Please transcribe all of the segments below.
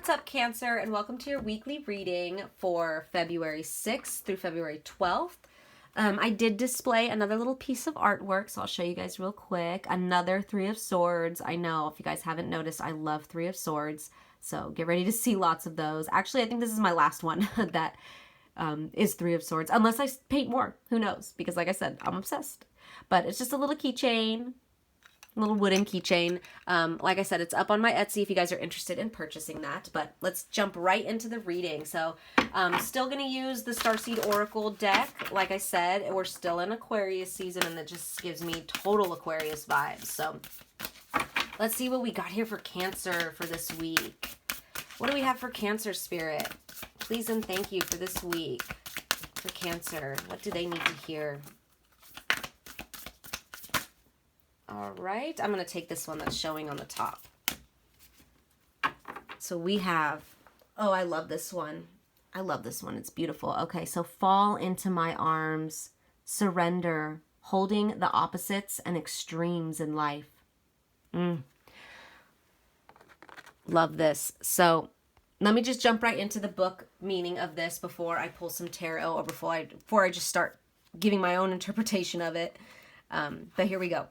What's up, Cancer, and welcome to your weekly reading for February 6th through February 12th. I did display another little piece of artwork, so I'll show you guys real quick. Another Three of Swords. I know, if you guys haven't noticed, I love Three of Swords, so get ready to see lots of those. Actually, I think this is my last one that is Three of Swords, unless I paint more. Who knows? Because like I said, I'm obsessed. But it's just a little keychain. Little wooden keychain. Like I said, it's up on my Etsy if you guys are interested in purchasing that. But let's jump right into the reading. So still going to use the Starseed Oracle deck. Like I said, we're still in Aquarius season, and that just gives me total Aquarius vibes. So let's see what we got here for Cancer for this week. What do we have for Cancer, Spirit? Please and thank you for this week for Cancer. What do they need to hear? All right, I'm going to take this one that's showing on the top. So we have, oh, I love this one. I love this one. It's beautiful. Okay, so fall into my arms, surrender, holding the opposites and extremes in life. Love this. So let me just jump right into the book meaning of this before I pull some tarot or before I just start giving my own interpretation of it. But here we go.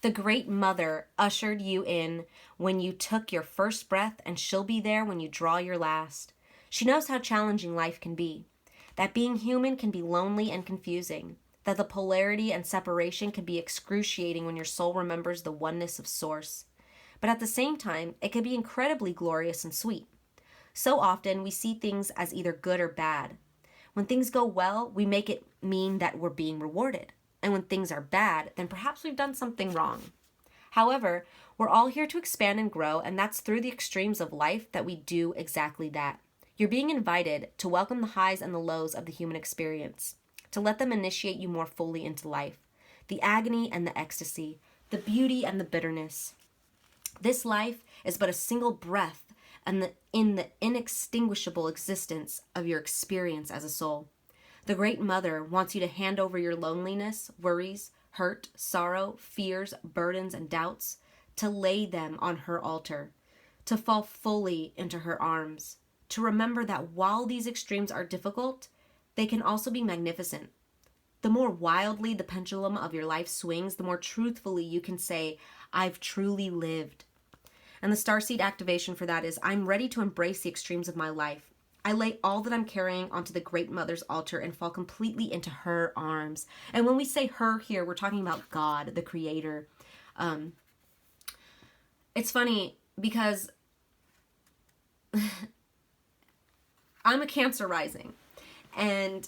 The Great Mother ushered you in when you took your first breath, and she'll be there when you draw your last. She knows how challenging life can be, that being human can be lonely and confusing, that the polarity and separation can be excruciating when your soul remembers the oneness of Source. But at the same time, it can be incredibly glorious and sweet. So often, we see things as either good or bad. When things go well, we make it mean that we're being rewarded. And when things are bad, then perhaps we've done something wrong. However, we're all here to expand and grow, and that's through the extremes of life that we do exactly that. You're being invited to welcome the highs and the lows of the human experience, to let them initiate you more fully into life, the agony and the ecstasy, the beauty and the bitterness. This life is but a single breath in the inextinguishable existence of your experience as a soul. The Great Mother wants you to hand over your loneliness, worries, hurt, sorrow, fears, burdens, and doubts, to lay them on her altar, to fall fully into her arms, to remember that while these extremes are difficult, they can also be magnificent. The more wildly the pendulum of your life swings, the more truthfully you can say, I've truly lived. And the Starseed activation for that is, I'm ready to embrace the extremes of my life. I lay all that I'm carrying onto the Great Mother's altar and fall completely into her arms. And when we say her here, we're talking about God, the Creator. It's funny because I'm a Cancer rising. And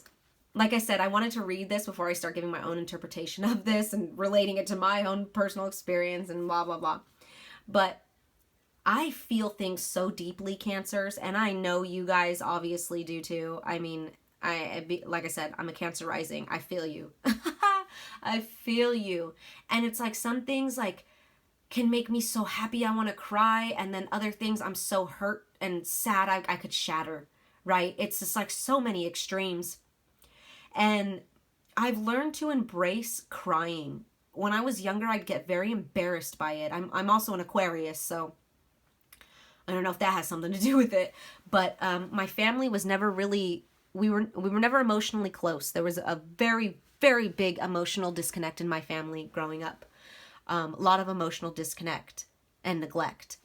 like I said, I wanted to read this before I start giving my own interpretation of this and relating it to my own personal experience and blah, blah, blah. But I feel things so deeply, Cancers, and I know you guys obviously do too. I mean, like I said, I'm a Cancer rising. I feel you. I feel you. And it's like some things like can make me so happy I want to cry, and then other things I'm so hurt and sad I could shatter, right? It's just like so many extremes. And I've learned to embrace crying. When I was younger, I'd get very embarrassed by it. I'm also an Aquarius, so I don't know if that has something to do with it, but my family was never really, we were never emotionally close. There was a very, very big emotional disconnect in my family growing up. A lot of emotional disconnect and neglect.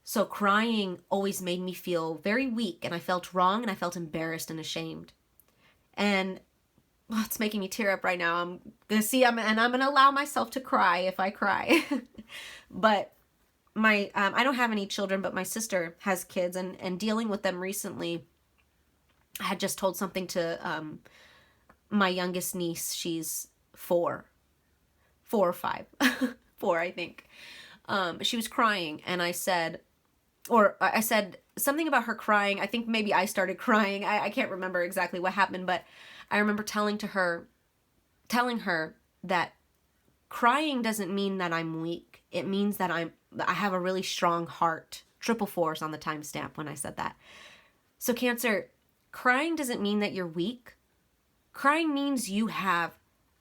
So crying always made me feel very weak, and I felt wrong, and I felt embarrassed and ashamed. And it's making me tear up right now. I'm going to allow myself to cry if I cry. But I don't have any children, but my sister has kids, and dealing with them recently, I had just told something to my youngest niece. She's 4 or 5, 4, I think. She was crying, and I said something about her crying. I think maybe I started crying. I can't remember exactly what happened, but I remember telling her that crying doesn't mean that I'm weak. It means that I have a really strong heart. 444 on the timestamp when I said that. So Cancer, crying doesn't mean that you're weak. Crying means you have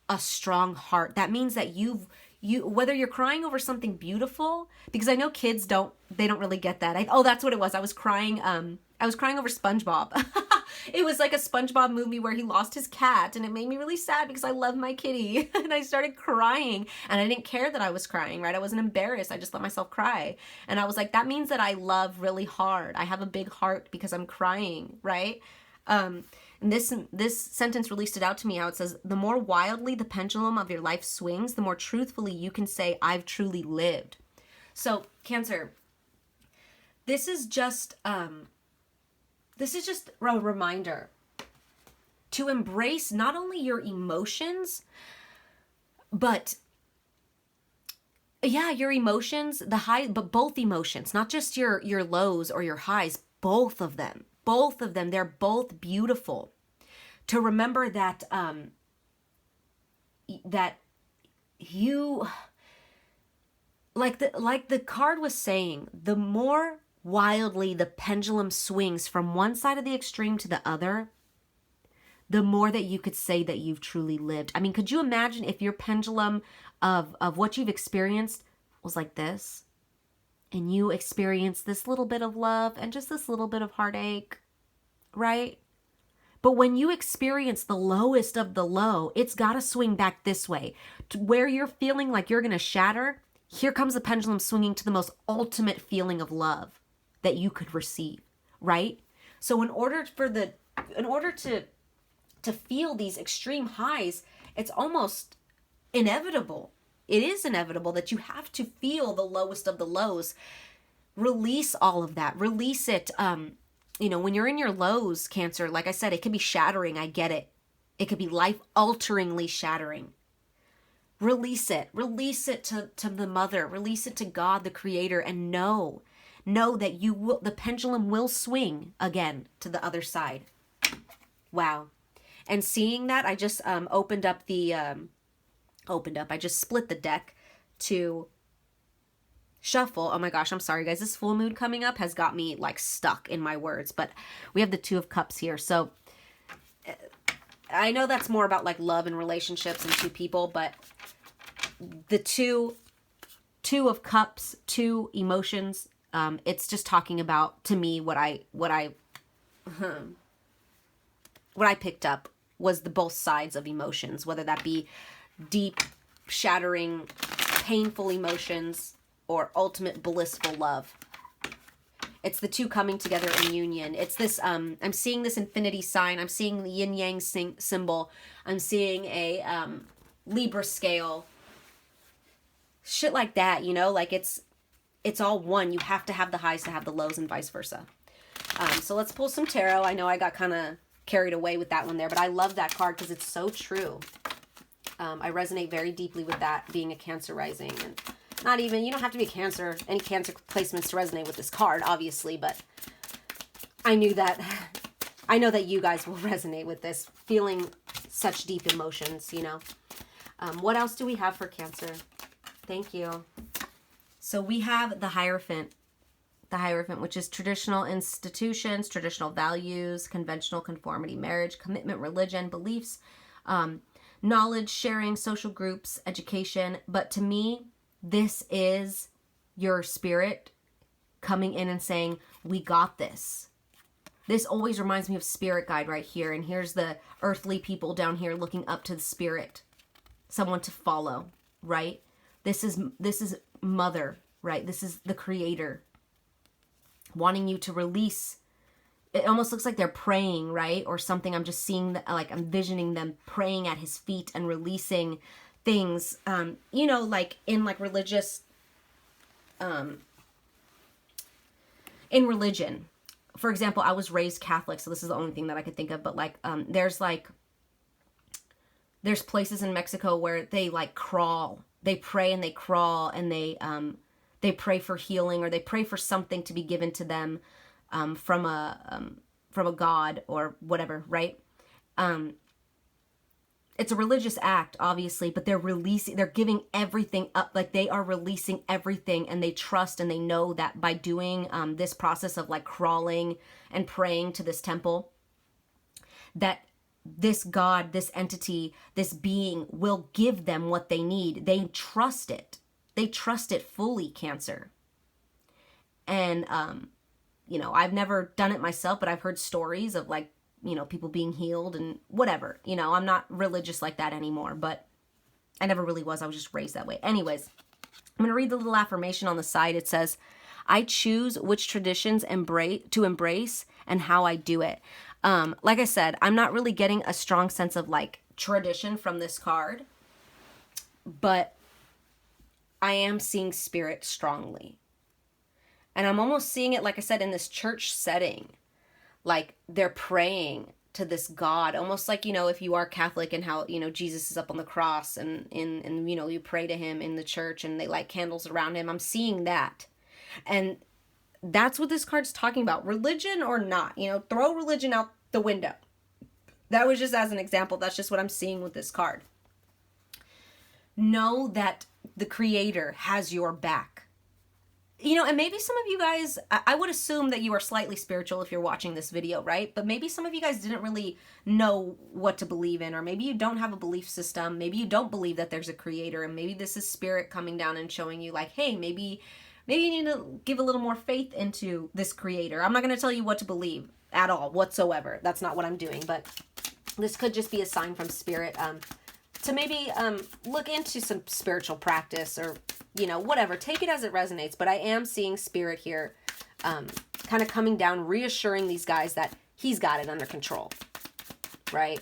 a strong heart. That means that you whether you're crying over something beautiful, because I know kids they don't really get that. Oh, that's what it was. I was crying over SpongeBob. It was like a SpongeBob movie where he lost his cat, and it made me really sad because I love my kitty. And I started crying, and I didn't care that I was crying, right? I wasn't embarrassed. I just let myself cry. And I was like, that means that I love really hard. I have a big heart because I'm crying, right? And this sentence really stood out to me, how it says, the more wildly the pendulum of your life swings, the more truthfully you can say, I've truly lived. So, Cancer, this is just a reminder to embrace not only your emotions, but your emotions, but both emotions, not just your lows or your highs, both of them, they're both beautiful. To remember that, that you, like the card was saying, the more wildly the pendulum swings from one side of the extreme to the other, the more that you could say that you've truly lived. I mean, could you imagine if your pendulum of what you've experienced was like this, and you experienced this little bit of love and just this little bit of heartache, right? But when you experience the lowest of the low, it's got to swing back this way. To where you're feeling like you're going to shatter, here comes the pendulum swinging to the most ultimate feeling of love that you could receive, right? So in order to feel these extreme highs, it's almost inevitable. It is inevitable that you have to feel the lowest of the lows. Release all of that. Release it. When you're in your lows, Cancer, like I said, it can be shattering. I get it. It could be life-alteringly shattering. Release it. Release it to the mother. Release it to God, the creator, and know that the pendulum will swing again to the other side. Wow. And seeing that, I just I just split the deck to shuffle. Oh my gosh, I'm sorry guys. This full moon coming up has got me like stuck in my words, but we have the Two of Cups here. So I know that's more about like love and relationships and two people, but the two of Cups, two emotions, it's just talking about, to me, what I picked up was the both sides of emotions, whether that be deep, shattering, painful emotions or ultimate blissful love. It's the two coming together in union. It's this, I'm seeing this infinity sign. I'm seeing the yin yang symbol. I'm seeing a Libra scale. Shit like that, like it's all one. You have to have the highs to have the lows and vice versa. So let's pull some tarot. I know I got kind of carried away with that one there, but I love that card because it's so true. I resonate very deeply with that, being a Cancer rising. And not even, you don't have to be a Cancer, any Cancer placements to resonate with this card, obviously, but I know that you guys will resonate with this, feeling such deep emotions, What else do we have for Cancer? Thank you. So we have the Hierophant. The Hierophant, which is traditional institutions, traditional values, conventional conformity, marriage, commitment, religion, beliefs, knowledge sharing, social groups, education. But to me, this is your spirit coming in and saying, we got this. This always reminds me of spirit guide right here. And here's the earthly people down here looking up to the spirit, someone to follow, right? This is mother, right? This is the creator wanting you to release. It almost looks like they're praying, right? Or something. I'm just seeing like I'm visioning them praying at his feet and releasing things, like in like religious, in religion. For example, I was raised Catholic, so this is the only thing that I could think of, but like, there's places in Mexico where they like crawl. They pray and they crawl and they pray for healing, or they pray for something to be given to them from a god or whatever, right? It's a religious act, obviously, but they're giving everything up. Like they are releasing everything, and they trust and they know that by doing this process of like crawling and praying to this temple, that this God, this entity, this being will give them what they need. They trust it. They trust it fully, Cancer. And, you know, I've never done it myself, but I've heard stories of like, you know, people being healed and whatever. You know, I'm not religious like that anymore, but I never really was. I was just raised that way. Anyways, I'm going to read the little affirmation on the side. It says, I choose which traditions to embrace and how I do it. Like I said, I'm not really getting a strong sense of like tradition from this card, but I am seeing spirit strongly. And I'm almost seeing it, like I said, in this church setting. Like they're praying to this God, almost like, you know, if you are Catholic and how, you know, Jesus is up on the cross and you know, you pray to him in the church and they light candles around him. I'm seeing that. And that's what this card's talking about. Religion or not, you know, throw religion out the window. That was just as an example. That's just what I'm seeing with this card. Know that the Creator has your back. You know, and maybe some of you guys, I would assume that you are slightly spiritual if you're watching this video, right? But maybe some of you guys didn't really know what to believe in, or maybe you don't have a belief system. Maybe you don't believe that there's a creator, and maybe this is spirit coming down and showing you like, hey, maybe you need to give a little more faith into this creator. I'm not going to tell you what to believe at all, whatsoever. That's not what I'm doing, but this could just be a sign from spirit to maybe look into some spiritual practice or, you know, whatever. Take it as it resonates. But I am seeing spirit here kind of coming down, reassuring these guys that he's got it under control, right?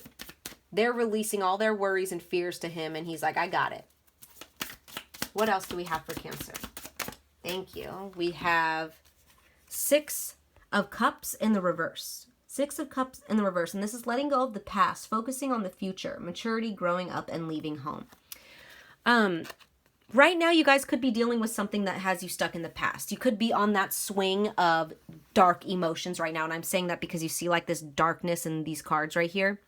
They're releasing all their worries and fears to him, and he's like, I got it. What else do we have for Cancer? Thank you. We have 6 of Cups in the reverse. 6 of Cups in the reverse, and this is letting go of the past, focusing on the future, maturity, growing up, and leaving home. Right now, you guys could be dealing with something that has you stuck in the past. You could be on that swing of dark emotions right now, and I'm saying that because you see like this darkness in these cards right here.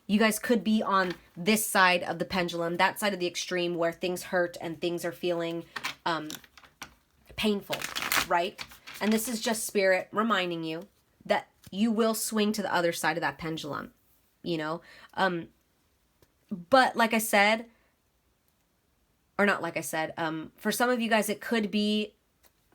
You guys could be on this side of the pendulum, that side of the extreme where things hurt and things are feeling painful, right? And this is just spirit reminding you that you will swing to the other side of that pendulum, you know? But like I said, or not like I said, for some of you guys, it could be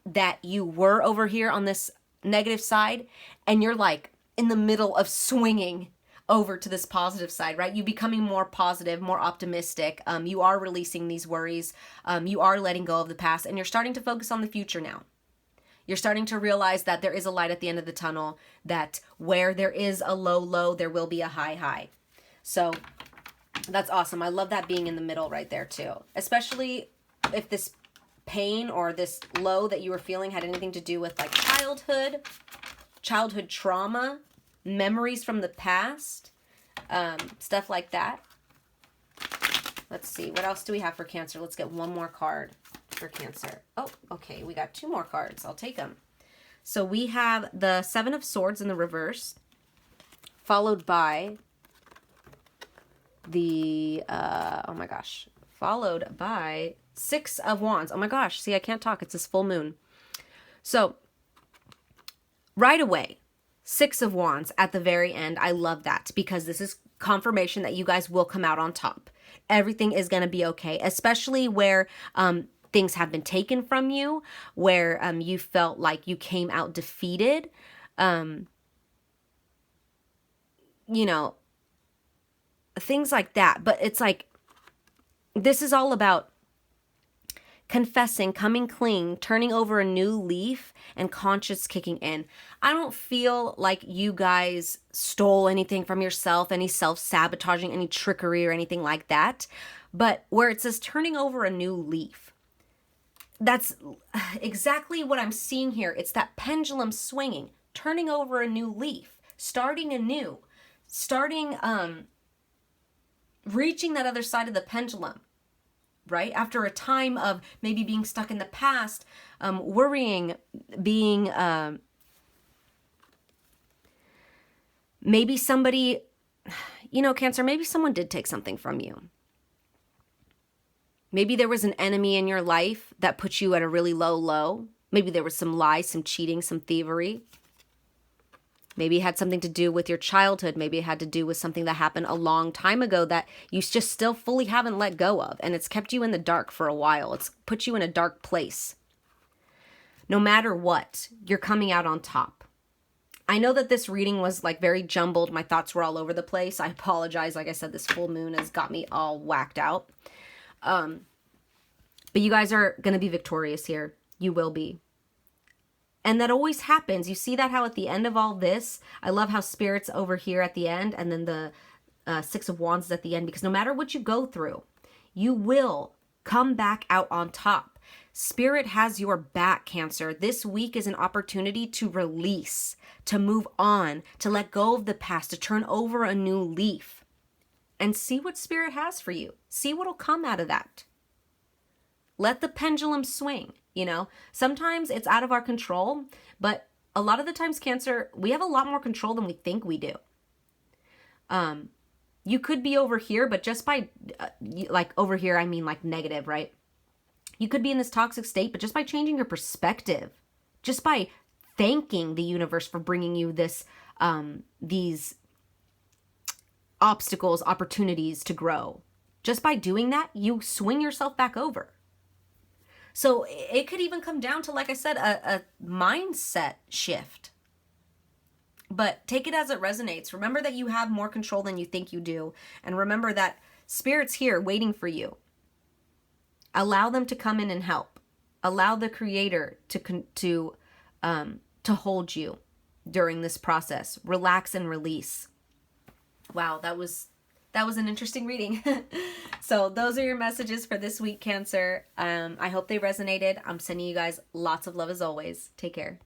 that you were over here on this negative side and you're like in the middle of swinging over to this positive side, right? You becoming more positive, more optimistic. You are releasing these worries. You are letting go of the past, and you're starting to focus on the future now. You're starting to realize that there is a light at the end of the tunnel, that where there is a low, low, there will be a high, high. So that's awesome. I love that being in the middle right there too, especially if this pain or this low that you were feeling had anything to do with like childhood trauma, memories from the past, stuff like that. Let's see. What else do we have for Cancer? Let's get one more card for Cancer. Oh, okay. We got 2 more cards. I'll take them. So we have the 7 of Swords in the reverse, followed by the, followed by 6 of Wands. Oh my gosh. See, I can't talk. It's this full moon. So right away, 6 of Wands at the very end. I love that because this is confirmation that you guys will come out on top. Everything is going to be okay, especially where things have been taken from you, where you felt like you came out defeated. You know, things like that. But it's like, this is all about confessing, coming clean, turning over a new leaf, and conscience kicking in. I don't feel like you guys stole anything from yourself, any self-sabotaging, any trickery or anything like that. But where it says turning over a new leaf, that's exactly what I'm seeing here. It's that pendulum swinging, turning over a new leaf, starting anew, reaching that other side of the pendulum. Right? After a time of maybe being stuck in the past, worrying, being, maybe somebody, you know, Cancer, maybe someone did take something from you. Maybe there was an enemy in your life that put you at a really low low. Maybe there was some lies, some cheating, some thievery. Maybe it had something to do with your childhood. Maybe it had to do with something that happened a long time ago that you just still fully haven't let go of. And it's kept you in the dark for a while. It's put you in a dark place. No matter what, you're coming out on top. I know that this reading was like very jumbled. My thoughts were all over the place. I apologize. Like I said, this full moon has got me all whacked out. But you guys are going to be victorious here. You will be. And that always happens. You see that how at the end of all this, I love how Spirit's over here at the end, and then the Six of Wands is at the end, because no matter what you go through, you will come back out on top. Spirit has your back, Cancer. This week is an opportunity to release, to move on, to let go of the past, to turn over a new leaf, and see what Spirit has for you. See what'll come out of that. Let the pendulum swing, you know. Sometimes it's out of our control, but a lot of the times, Cancer, we have a lot more control than we think we do. You could be over here, but just by, like over here, I mean like negative, right? You could be in this toxic state, but just by changing your perspective, just by thanking the universe for bringing you this, these obstacles, opportunities to grow. Just by doing that, you swing yourself back over. So it could even come down to, like I said, a mindset shift. But take it as it resonates. Remember that you have more control than you think you do. And remember that Spirit's here waiting for you. Allow them to come in and help. Allow the Creator to hold you during this process. Relax and release. Wow, that was an interesting reading. So those are your messages for this week, Cancer. I hope they resonated. I'm sending you guys lots of love as always. Take care.